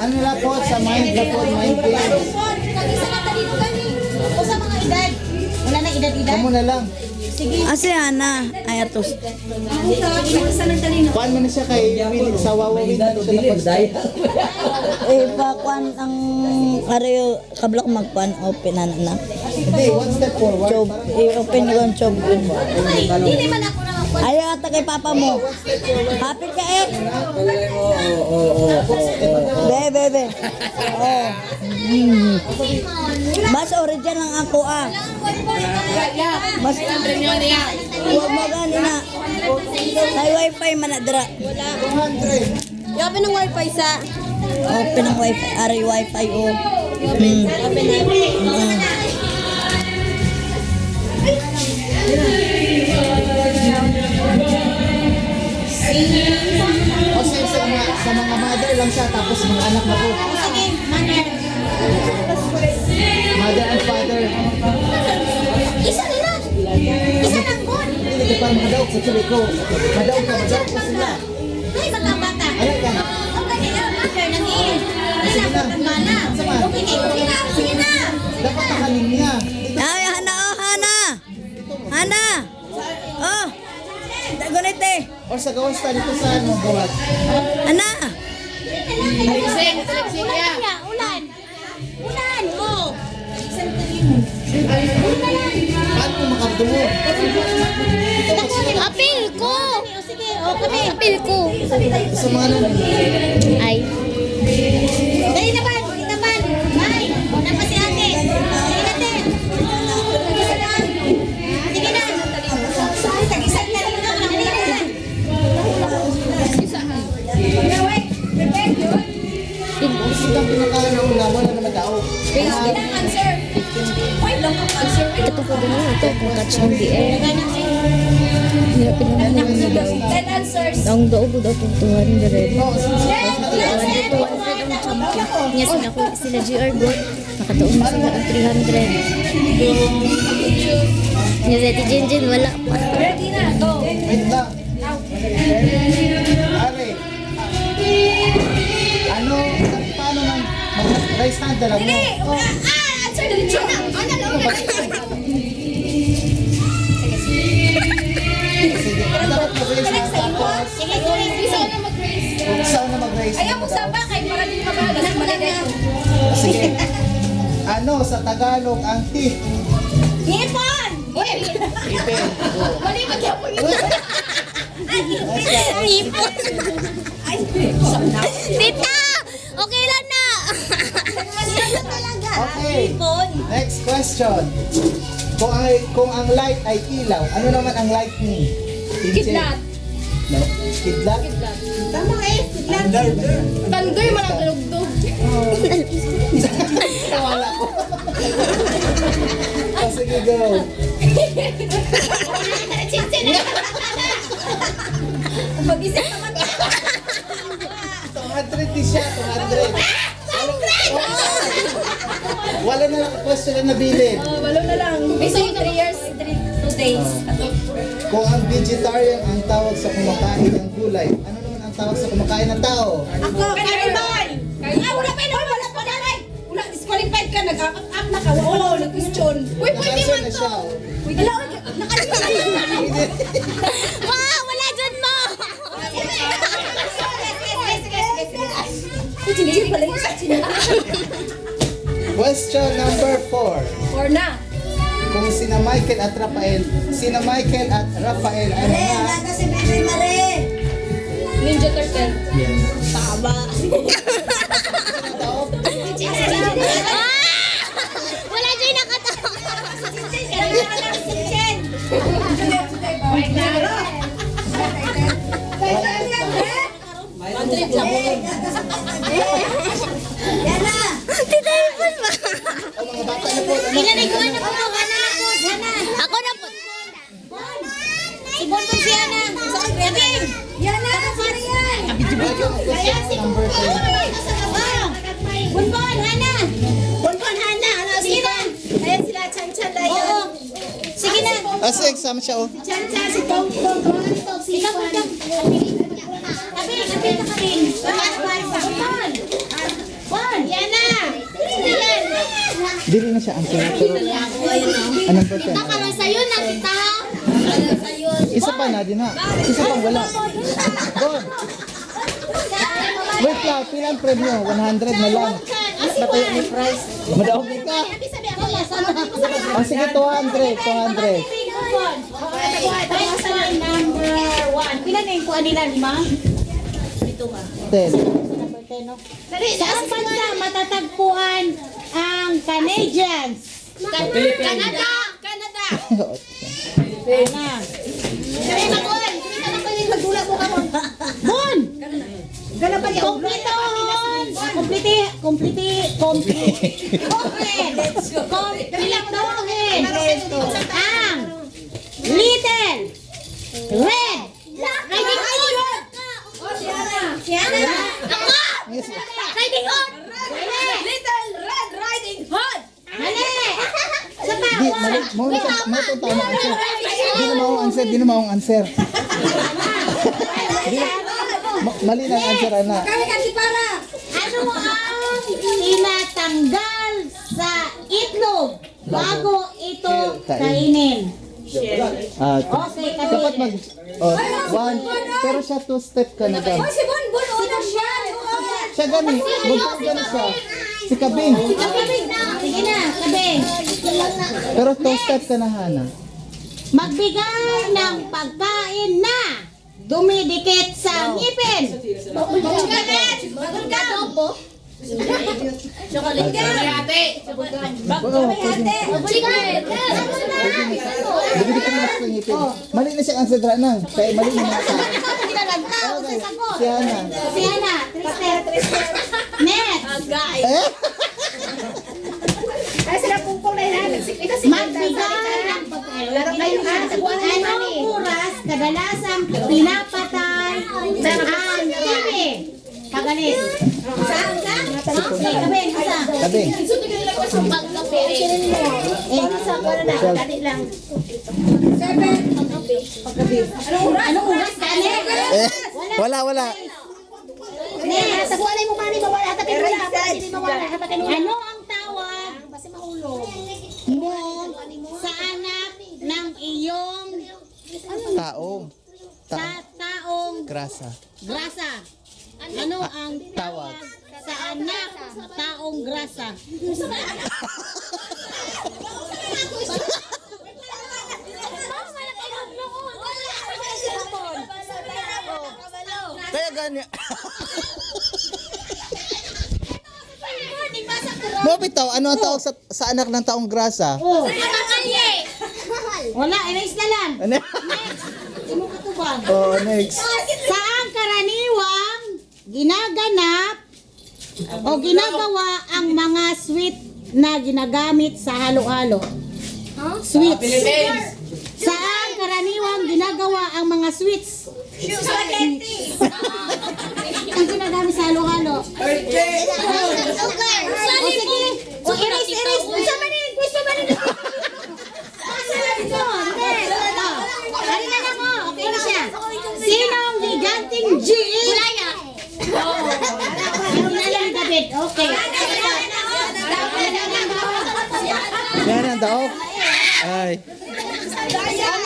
Ano na po sa mind na po, mind games. Kag-isa na talino gani. O sa mga edad. Wala na edad-edad. Kamu na lang. Sige. Ase ana ayatos. Isa ng talino. Kuhaan mo na siya kay Will sa wawawin na siya napagday. Pa kuan ang areyo kablak magkuan open na na. Hindi, one step forward. Job, i-open yung job. Hindi man ako na magpuan. Ayaw ata kay papa mo. Happy ka eh. Be. Oh. Mas original ang ako ah. Mas huwag mo gani na. May wifi man na dira. 200. Yapi ng wifi sa. Open ang wifi. Ari wifi o. Kasi sa mga mother lang siya, tapos mga anak na po. Sige, manner. Mother and father. Isa nila. Isa lang po. Hindi ka pa madaog sa tuloy ko. Madaog ko sila. Ay, bata-bata. Ayan ka. Ang kanila, mother nang iin. Ay, napatambala. Okay, sige na. Dapat nakaling niya. Ay, Hana, oh, Hana. Hana. Oh. Dagonete. Or sa gawas tayo dito sa ano, gawat. Hana. Ulan. Oh. Paano mo makabdumo? Apil ko. Sige, kami. Apil ko. Sa mga ano, Ay. Dali naman. Ay. Una pa si ate. Sige natin. Sige na. Tag-isang na rin ako. Dali na. gusto kang pinakain ng ulam, wala naman tao. Answer. Why long ang answer? Ito po din ito kung catch ng DL. Hirapin naman namin ni daw. 10 answers. Ang daw po daw kung 200. Oo, Niya sila ko sila GR Gold. Nakataon na sila ang 300. Niya sa Jinjin wala pa. Ready na. Go. wait lang. Are, ano, paano man, mag-rice hand na lang mo. Answer na rin siya na. Ano lang. Sige, dapat mag-rice hand tapos, Sige, go. Isa na mag-raise. kung saan na mag-rice Ayaw hand mo daw. sa bakay para di makalas. Sige. Ano sa Tagalog ang teeth? Ngipon! Ipin. Mali magyapon yun. Ipon. Tita! Okay lang na. Okay. Next question. Kung ang light ay ilaw, ano naman ang lightning? Kidlat. No? Kidlat? Tama eh. Kidlat. Tandoy man ang galugdog. Wala ko. Oh, sige, go. Mag-isip naman. 200 din siya, 200. Wala na lang question na nabilin. Walo na lang. Bisa yung 3 years, 2 days. Kung ang vegetarian ang tawag sa kumakain ng gulay, ano naman ang tawag sa kumakain ng tao? Ako, carnival! Wala pa yun! Wala pa na! Wala, disqualified ka. Nag-up na ka. Oo, nag-question. Uy, pwede Nag-answer man na to! siya, oh. Wala, nakalimutan. Wow, wala dyan mo. Sige, pala yung sa Question number 4. Or na. Kung sina Michael at Rafael ano nga? si Bibi Mare. Ninja Turtle. Tama. Wala dyan nakatawa. Yan na. Tita Ipon ba? O mga bata na po, ano? Pinaniguan na po. Hana na po. Hana. Ako na po. Si Bonbon si Hana. Sa Kagrebin. Yana, sino yan? Question number 10. Bonbon, Hana. Bonbon, Hana. Sige na. Ayan sila, Chan-Chan na yan. Oo. Sige na. Ah, sige, sama siya, oh. Chan-Chan, si Bonbon, si Bonbon. Kapil na kami. Bonbon. Dili na siya answer. Pero, anong percent? Sa'yo na kita. Isa pa na, din na. Isa pang wala. Go. Wait lang, pilang premyo? 100 na lang. Matayo ni price. Madaog ka. Oh, sige, 200. 200. Number 1. Pila na yung kuha nila, lima? 10. Saan bansa matatagpuan ang Canadians? Canada! Canada! Bon! Kompletuhin ang Little Red Riding Hood! Yes. Riding Hood! Little Red Riding Hood! Mali! Di, mali. Mo itong tama answer. Di na maong answer. Di na maong answer. Di na. Mali na ang answer, ana. Ano ang tinatanggal sa itlog bago ito kainin? Ah, Okay, dapat mag... Oh, 1. Pero siya 2 step ka na daw. Si Bonbon, una siya! Siya gani. Magpapag gani siya. Si Kabing. Sige na, sabi. Pero 2 step ka na, Hana. Magbigay ng pagkain na dumidikit sa ngipin. Oo, pwede ka na sa ngipin. Mali na siya answer dra nang. Kaya mali na nasa. Okay, si Hana. Si Ana, Tristel. Next. Eh? Magbigay ng pagkain. Anong oras kadalasang pinapatay ang TV? Pagalit. Okay, kabing, isa. Kabing. Anong oras kadalit? Eh, wala. Next. Ano ang tawag mo sa anak ng iyong Taong. taong Grasa. grasa? Ano ang tawag sa anak taong grasa? Kaya gani. Mo bitaw, ano ang tawag sa anak ng taong grasa? Oh. Wala, erase na lang. Ano? Imo katubang. Oh, next. Saan karaniwang ginaganap o ginagawa ang mga sweet na ginagamit sa halo-halo? Sweets. Saan karaniwang ginagawa ang mga sweets? Ang ginagamit sa halo-halo. O sige. O erase. Gusto ba rin? Hari na lang mo. Okay na siya. Sinong giganting G? Kulaya. Yung David. Okay. Yan ang daog. Ay. Ano